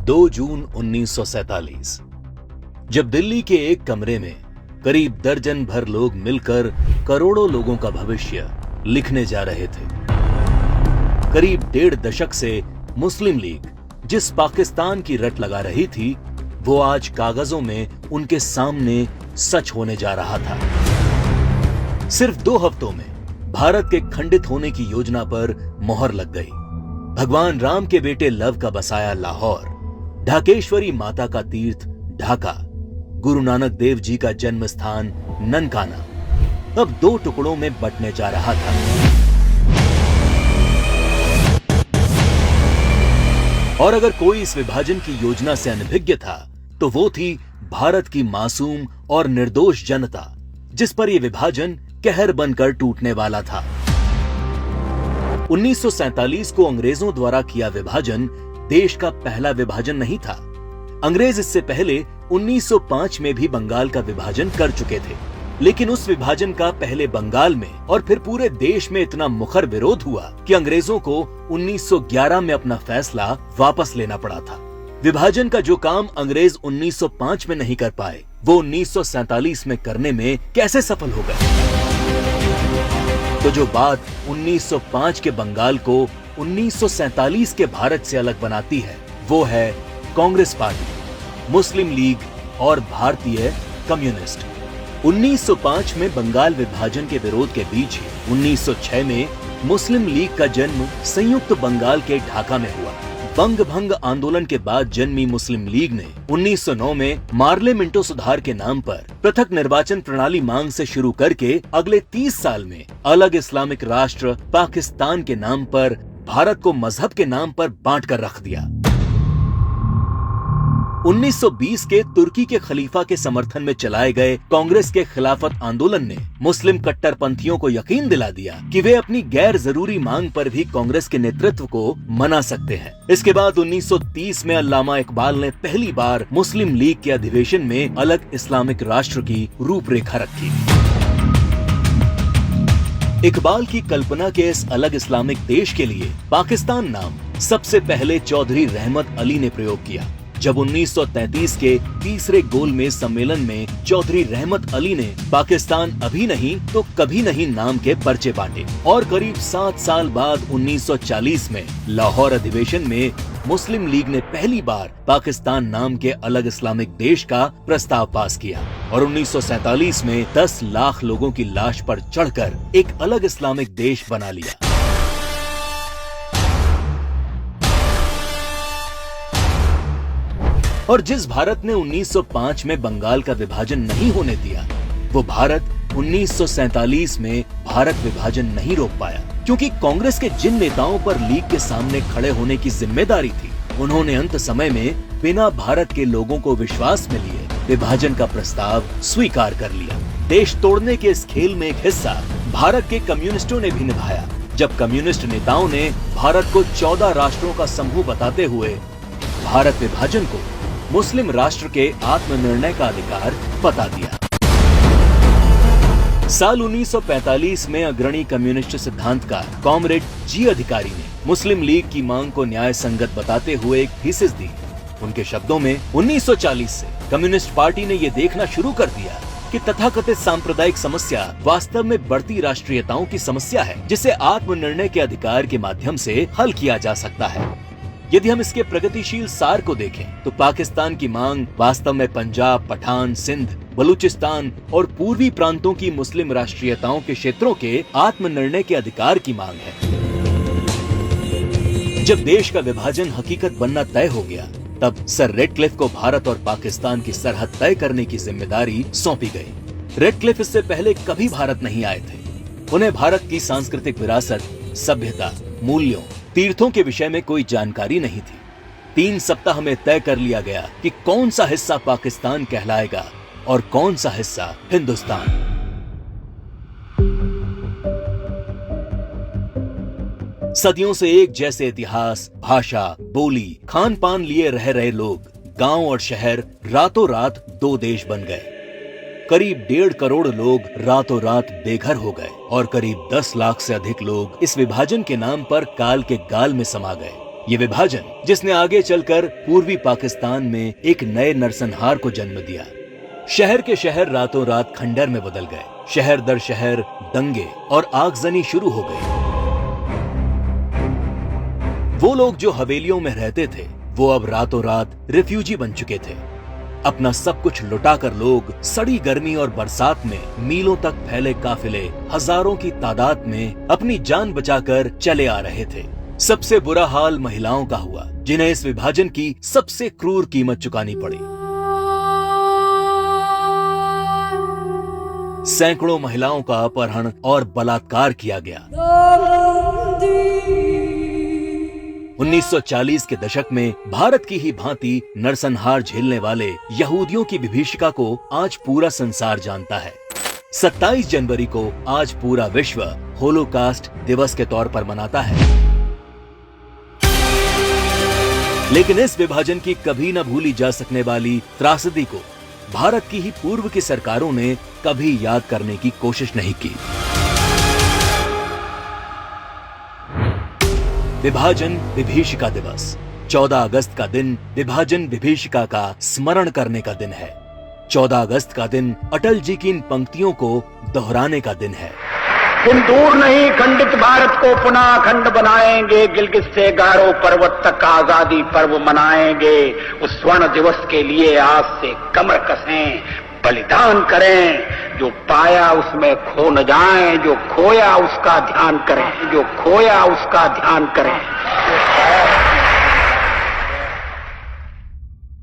2 जून 1947 जब दिल्ली के एक कमरे में करीब दर्जन भर लोग मिलकर करोड़ों लोगों का भविष्य लिखने जा रहे थे। करीब 1.5 दशक से मुस्लिम लीग जिस पाकिस्तान की रट लगा रही थी, वो आज कागजों में उनके सामने सच होने जा रहा था। सिर्फ 2 हफ्तों में भारत के खंडित होने की योजना पर मोहर लग गई। भगवान राम के बेटे लव का बसाया लाहौर, ढाकेश्वरी माता का तीर्थ ढाका, गुरु नानक देव जी का जन्म स्थान ननकाना अब 2 टुकड़ों में बंटने जा रहा था। और अगर कोई इस विभाजन की योजना से अनभिज्ञ था, तो वो थी भारत की मासूम और निर्दोष जनता, जिस पर यह विभाजन कहर बनकर टूटने वाला था। 1947 को अंग्रेजों द्वारा किया विभाजन देश का पहला विभाजन नहीं था। अंग्रेज इससे पहले 1905 में भी बंगाल का विभाजन कर चुके थे, लेकिन उस विभाजन का पहले बंगाल में और फिर पूरे देश में इतना मुखर विरोध हुआ कि अंग्रेजों को 1911 में अपना फैसला वापस लेना पड़ा था। विभाजन का जो काम अंग्रेज 1905 में नहीं कर पाए, वो 1947 में करने में कैसे सफल हो गए? तो जो बात 1905 के बंगाल को 1947 के भारत से अलग बनाती है, वो है कांग्रेस पार्टी, मुस्लिम लीग और भारतीय कम्युनिस्ट। 1905 में बंगाल विभाजन के विरोध के बीच ही 1906 में मुस्लिम लीग का जन्म संयुक्त बंगाल के ढाका में हुआ। बंग भंग आंदोलन के बाद जन्मी मुस्लिम लीग ने 1909 में मार्ले मिंटो सुधार के नाम पर पृथक निर्वाचन प्रणाली मांग से शुरू करके अगले 30 साल में अलग इस्लामिक राष्ट्र पाकिस्तान के नाम पर भारत को मजहब के नाम पर बांट कर रख दिया। 1920 के तुर्की के खलीफा के समर्थन में चलाए गए कांग्रेस के खिलाफत आंदोलन ने मुस्लिम कट्टरपंथियों को यकीन दिला दिया कि वे अपनी गैर जरूरी मांग पर भी कांग्रेस के नेतृत्व को मना सकते हैं। इसके बाद 1930 में अल्लामा इकबाल ने पहली बार मुस्लिम लीग के अधिवेशन में अलग इस्लामिक राष्ट्र की रूपरेखा रखी। इकबाल की कल्पना के इस अलग इस्लामिक देश के लिए पाकिस्तान नाम सबसे पहले चौधरी रहमत अली ने प्रयोग किया। जब 1933 के तीसरे गोलमेज सम्मेलन में चौधरी रहमत अली ने पाकिस्तान अभी नहीं तो कभी नहीं नाम के पर्चे बांटे और करीब 7 साल बाद 1940 में लाहौर अधिवेशन में मुस्लिम लीग ने पहली बार पाकिस्तान नाम के अलग इस्लामिक देश का प्रस्ताव पास किया और 1947 में 10 लाख लोगों की लाश पर चढ़कर एक अलग इस्लामिक देश बना लिया। और जिस भारत ने 1905 में बंगाल का विभाजन नहीं होने दिया, वो भारत 1947 में भारत विभाजन नहीं रोक पाया, क्योंकि कांग्रेस के जिन नेताओं पर लीग के सामने खड़े होने की जिम्मेदारी थी, उन्होंने अंत समय में बिना भारत के लोगों को विश्वास में लिए विभाजन का प्रस्ताव स्वीकार कर लिया। देश तोड़ने के इस खेल में एक हिस्सा भारत के कम्युनिस्टों ने भी निभाया, जब कम्युनिस्ट नेताओं ने भारत को 14 राष्ट्रों का समूह बताते हुए भारत विभाजन को मुस्लिम राष्ट्र के आत्मनिर्णय का अधिकार बता दिया। साल 1945 में अग्रणी कम्युनिस्ट सिद्धांतकार कॉमरेड जी अधिकारी ने मुस्लिम लीग की मांग को न्याय संगत बताते हुए एक थीसिस दी। उनके शब्दों में 1940 से कम्युनिस्ट पार्टी ने ये देखना शुरू कर दिया कि तथाकथित सांप्रदायिक समस्या वास्तव में बढ़ती राष्ट्रीयताओं की समस्या है, जिसे आत्मनिर्णय के अधिकार के माध्यम से हल किया जा सकता है। यदि हम इसके प्रगतिशील सार को देखें, तो पाकिस्तान की मांग वास्तव में पंजाब, पठान, सिंध, बलूचिस्तान और पूर्वी प्रांतों की मुस्लिम राष्ट्रीयताओं के क्षेत्रों के आत्मनिर्णय के अधिकार की मांग है। जब देश का विभाजन हकीकत बनना तय हो गया, तब सर रेडक्लिफ को भारत और पाकिस्तान की सरहद तय करने की जिम्मेदारी सौंपी गई। रेडक्लिफ इससे पहले कभी भारत नहीं आए थे। उन्हें भारत की सांस्कृतिक विरासत, सभ्यता, मूल्यों, तीर्थों के विषय में कोई जानकारी नहीं थी। 3 सप्ताह में तय कर लिया गया कि कौन सा हिस्सा पाकिस्तान कहलाएगा और कौन सा हिस्सा हिंदुस्तान। सदियों से एक जैसे इतिहास, भाषा, बोली, खान पान लिए रह रहे लोग, गांव और शहर रातों रात 2 देश बन गए। करीब 1.5 करोड़ लोग रातों रात बेघर हो गए और करीब 10 लाख से अधिक लोग इस विभाजन के नाम पर काल के गाल में समा गए। ये विभाजन जिसने आगे चलकर पूर्वी पाकिस्तान में एक नए नरसंहार को जन्म दिया। शहर के शहर रातों रात खंडर में बदल गए। शहर दर शहर दंगे और आगजनी शुरू हो गई। वो लोग जो हवेलियों में रहते थे वो अब रातों रात रिफ्यूजी बन चुके थे। अपना सब कुछ लुटाकर लोग सड़ी गर्मी और बरसात में मीलों तक फैले काफिले हजारों की तादाद में अपनी जान बचाकर चले आ रहे थे। सबसे बुरा हाल महिलाओं का हुआ, जिन्हें इस विभाजन की सबसे क्रूर कीमत चुकानी पड़ी। सैकड़ों महिलाओं का अपहरण और बलात्कार किया गया। 1940 के दशक में भारत की ही भांति नरसंहार झेलने वाले यहूदियों की विभीषिका को आज पूरा संसार जानता है। 27 जनवरी को आज पूरा विश्व होलोकास्ट दिवस के तौर पर मनाता है। लेकिन इस विभाजन की कभी न भूली जा सकने वाली त्रासदी को भारत की ही पूर्व की सरकारों ने कभी याद करने की कोशिश नहीं की। विभाजन विभीषिका दिवस 14 अगस्त का दिन विभाजन विभीषिका का स्मरण करने का दिन है। 14 अगस्त का दिन अटल जी की इन पंक्तियों को दोहराने का दिन है। तुम दूर नहीं खंडित भारत को पुनः अखंड बनाएंगे, गिलगित से गारो पर्वत तक आजादी पर्व मनाएंगे। उस स्वर्ण दिवस के लिए आज से कमर कसें, बलिदान करें। जो पाया उसमें खो न जाएं, जो खोया उसका ध्यान करें, जो खोया उसका ध्यान करें।